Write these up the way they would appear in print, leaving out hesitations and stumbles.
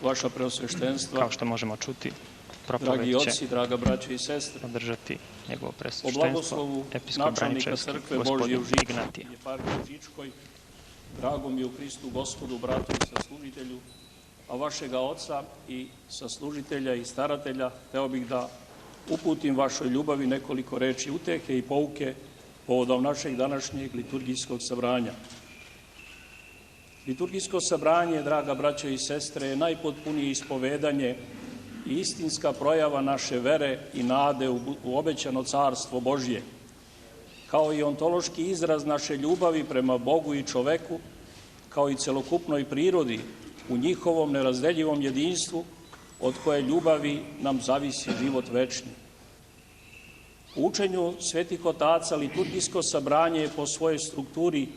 vaša preosveštenstva, kao što možemo čuti, dragi propoveď oci, će draga braćo i sestre, održati njegovo o presveštenstvo, blagoslovu episkop načelnika Braničevski, crkve Božje gospodin u Žičkoj, Ignatije. Eparhiji Žičkoj, dragom je u Hristu Gospodu, bratu i saslužitelju, a vašega oca i saslužitelja i staratelja, hteo bih da uputim vašoj ljubavi nekoliko reči utehe i pouke povodom našeg današnjeg liturgijskog sabranja. Liturgijsko sabranje, draga braćo i sestre, je najpotpunije ispovedanje i istinska projava naše vere i nade u obećano carstvo Božje, kao i ontološki izraz naše ljubavi prema Bogu i čoveku, kao i celokupnoj prirodi u njihovom nerazdeljivom jedinstvu, od koje ljubavi nam zavisi život večni. U učenju svetih otaca liturgijsko sabranje je po svojoj strukturi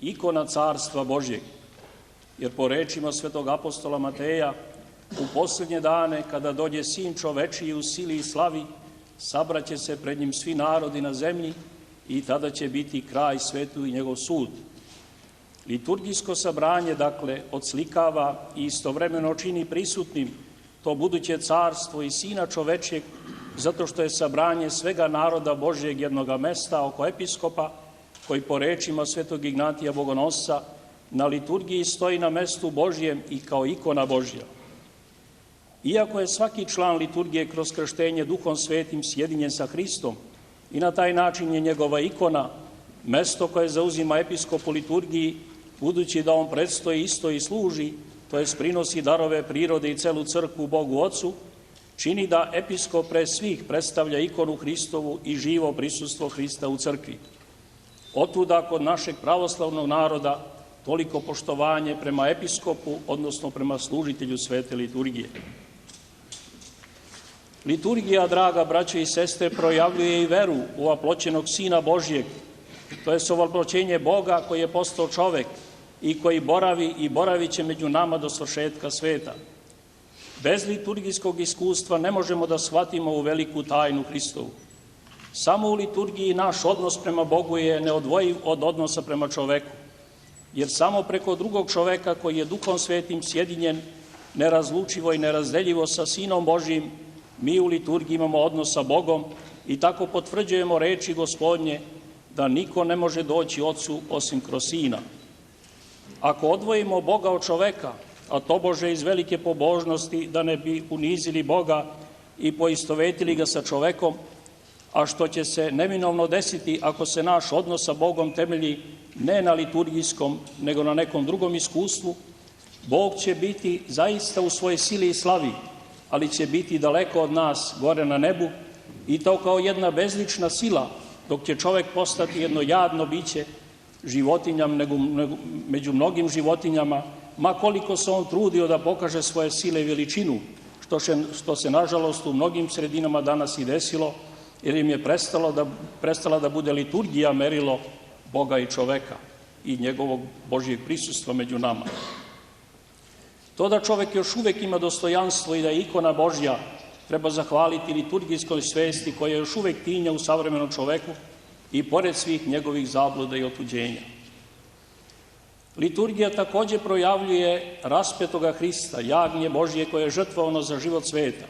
ikona carstva Božjeg, jer po rečima svetog apostola Mateja, u posljednje dane, kada dođe Sin čovečiji u sili i slavi, sabraće se pred njim svi narodi na zemlji i tada će biti kraj svetu i njegov sud. Liturgijsko sabranje, dakle, odslikava i istovremeno čini prisutnim to buduće carstvo i Sina čovečijeg, zato što je sabranje svega naroda Božjeg jednoga mesta oko episkopa, koji po rečima svetog Ignatija Bogonosca na liturgiji stoji na mestu Božjem i kao ikona Božja. Iako je svaki član liturgije kroz krštenje Duhom Svetim sjedinjen sa Hristom i na taj način je njegova ikona, mesto koje zauzima episkop u liturgiji, budući da on predstoji isto i služi, to jest prinosi darove prirode i celu crkvu Bogu Ocu, čini da episkop pre svih predstavlja ikonu Hristovu i živo prisustvo Hrista u crkvi. Otuda kod našeg pravoslavnog naroda toliko poštovanje prema episkopu, odnosno prema služitelju svete liturgije. Liturgija, draga braćo i sestre, projavljuje i veru u ovaploćenog Sina Božjeg, to je ovaploćenje Boga koji je postao čovek i koji boravi i boravit će među nama do svršetka sveta. Bez liturgijskog iskustva ne možemo da shvatimo u veliku tajnu Hristovu. Samo u liturgiji naš odnos prema Bogu je neodvojiv od odnosa prema čoveku, jer samo preko drugog čoveka koji je Duhom Svetim sjedinjen nerazlučivo i nerazdeljivo sa Sinom Božjim, mi u liturgiji imamo odnos sa Bogom i tako potvrđujemo reči Gospodnje da niko ne može doći Otcu osim kroz Sina. Ako odvojimo Boga od čoveka, a tobože iz velike pobožnosti da ne bi unizili Boga i poistovetili ga sa čovekom, a što će se neminovno desiti ako se naš odnos sa Bogom temelji ne na liturgijskom, nego na nekom drugom iskustvu, Bog će biti zaista u svojoj sili i slavi, ali će biti daleko od nas, gore na nebu, i to kao jedna bezlična sila, dok će čovek postati jedno jadno biće, životinjama među mnogim životinjama, ma koliko se on trudio da pokaže svoje sile i veličinu, što se nažalost u mnogim sredinama danas i desilo, jer im je prestala da bude liturgija merilo Boga i čoveka i njegovog Božjeg prisustva među nama. To da čovek još uvek ima dostojanstvo i da je ikona Božja, treba zahvaliti liturgijskoj svesti koja još uvek tinja u savremenom čoveku i pored svih njegovih zabluda i otuđenja. Liturgija takođe projavljuje raspetoga Hrista, jagnje Božje koje je žrtvovano za život sveta.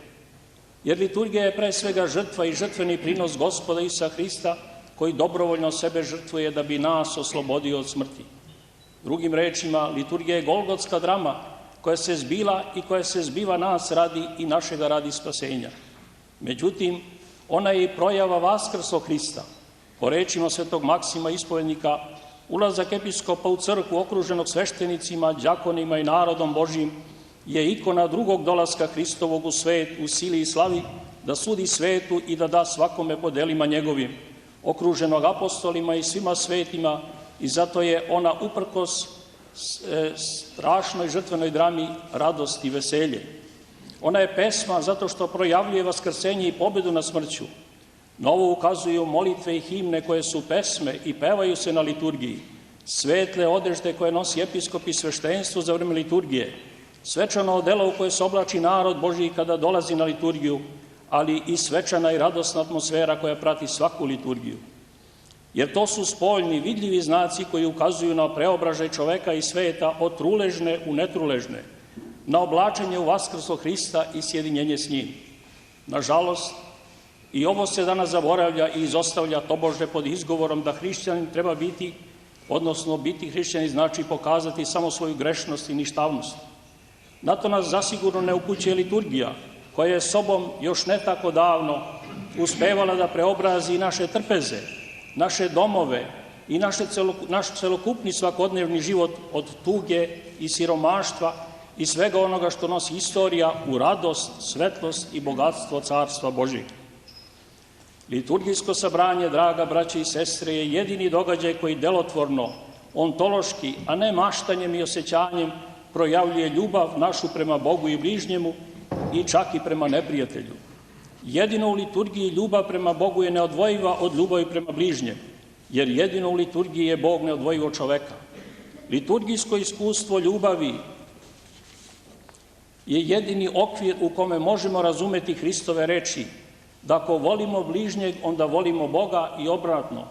Jer liturgija je pre svega žrtva i žrtveni prinos Gospoda Isusa Hrista, koji dobrovoljno sebe žrtvuje da bi nas oslobodio od smrti. Drugim rečima, liturgija je golgotska drama koja se zbila i koja se zbiva nas radi i našega radi spasenja. Međutim, ona je i projava vaskrslog Hrista. Po rečima svetog Maksima ispovednika, ulazak episkopa u crkvu okruženog sveštenicima, đakonima i narodom Božjim je ikona drugog dolaska Hristovog u svet, u sili i slavi, da sudi svetu i da da svakome po delima njegovim, okruženog apostolima i svima svetima, i zato je ona uprkos strašnoj žrtvenoj drami radost i veselje. Ona je pesma zato što projavljuje vaskrsenje i pobedu nad smrću. Na ovo ukazuju molitve i himne koje su pesme i pevaju se na liturgiji, svetle odežde koje nosi episkop i sveštenstvo za vreme liturgije, svečano odelo u koje se oblači narod Božji kada dolazi na liturgiju, ali i svečana i radosna atmosfera koja prati svaku liturgiju. Jer to su spoljni, vidljivi znaci koji ukazuju na preobražaj čoveka i sveta od truležne u netruležne, na oblačenje u vaskrslog Hrista i sjedinjenje s njim. Nažalost, i ovo se danas zaboravlja i izostavlja tobože pod izgovorom da hrišćanin treba biti, odnosno biti hrišćanin znači pokazati samo svoju grešnost i ništavnost. Na to nas zasigurno ne upućuje liturgija, koja je sobom još ne tako davno uspevala da preobrazi naše trpeze, naše domove i naš celokupni svakodnevni život od tuge i siromaštva i svega onoga što nosi istorija u radost, svetlost i bogatstvo Carstva Božjeg. Liturgijsko sabranje, draga braće i sestre, je jedini događaj koji delotvorno, ontološki, a ne maštanjem i osjećanjem, projavljuje ljubav našu prema Bogu i bližnjemu i čak i prema neprijatelju. Jedino u liturgiji ljubav prema Bogu je neodvojiva od ljubavi prema bližnjem, jer jedino u liturgiji je Bog neodvojiv od čoveka. Liturgijsko iskustvo ljubavi je jedini okvir u kome možemo razumeti Hristove reči da ako volimo bližnjeg, onda volimo Boga i obratno,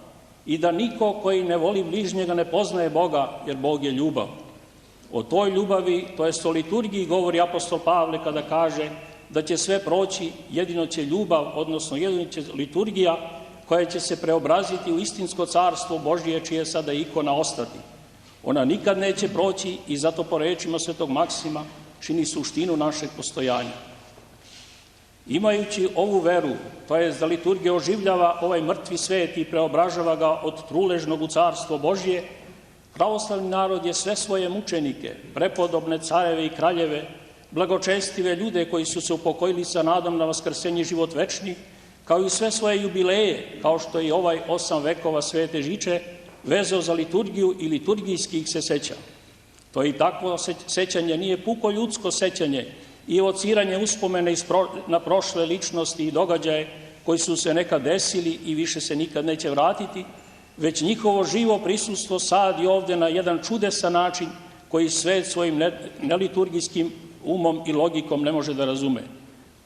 i da niko koji ne voli bližnjega ne poznaje Boga, jer Bog je ljubav. O toj ljubavi, to jest o liturgiji, govori apostol Pavle kada kaže da će sve proći, jedino će ljubav, odnosno jedino će liturgija koja će se preobraziti u istinsko carstvo Božije, čije sada ikona ostati. Ona nikad neće proći i zato po rečima svetog Maksima čini suštinu našeg postojanja. Imajući ovu veru, to jest da liturgija oživljava ovaj mrtvi svet i preobražava ga od truležnog u carstvo Božje, pravoslavni narod je sve svoje mučenike, prepodobne careve i kraljeve, blagočestive ljude koji su se upokojili sa nadom na vaskrsenje život večni, kao i sve svoje jubileje, kao što je ovaj 8 vekova svete žiče, vezao za liturgiju i liturgijski ih se seća. To i takvo sećanje nije puko ljudsko sećanje i evociranje uspomene na prošle ličnosti i događaje koji su se nekad desili i više se nikad neće vratiti, već njihovo živo prisustvo sadi ovde na jedan čudesan način koji svet svojim neliturgijskim umom i logikom ne može da razume.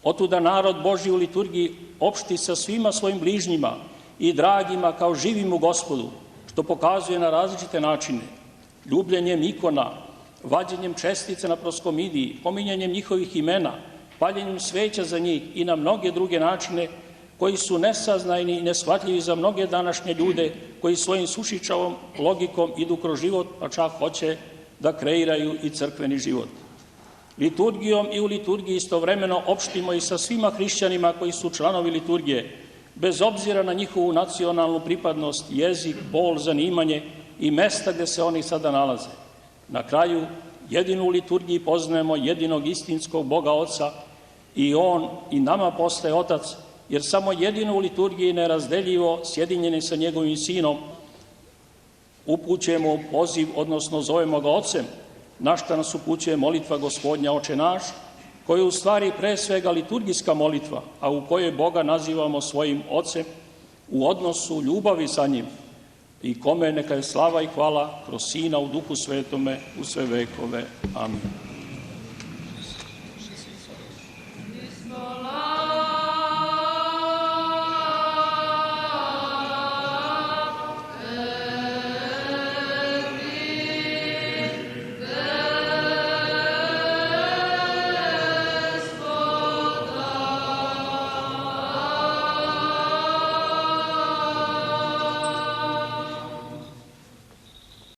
Otuda narod Božji u liturgiji opšti sa svima svojim bližnjima i dragima kao živim u Gospodu, što pokazuje na različite načine, ljubljenjem ikona, vađenjem čestice na proskomidiji, pominjanjem njihovih imena, paljenjem sveća za njih i na mnoge druge načine koji su nesaznajni i neshvatljivi za mnoge današnje ljude koji svojim sušičavom logikom idu kroz život, pa čak hoće da kreiraju i crkveni život. Liturgijom i u liturgiji istovremeno opštimo i sa svima hrišćanima koji su članovi liturgije, bez obzira na njihovu nacionalnu pripadnost, jezik, pol, zanimanje i mesta gde se oni sada nalaze. Na kraju, jedino u liturgiji poznajemo jedinog istinskog Boga Oca i On i nama postaje Otac, jer samo jedino u liturgiji nerazdeljivo sjedinjeni sa njegovim Sinom upućujemo poziv, odnosno zovemo ga Ocem, na šta nas upućuje molitva Gospodnja Oče naš, koja je u stvari pre svega liturgijska molitva, a u kojoj Boga nazivamo svojim Ocem u odnosu ljubavi sa njim i kome neka je slava i hvala kroz Sina u Duhu Svetome u sve vekove. Amin.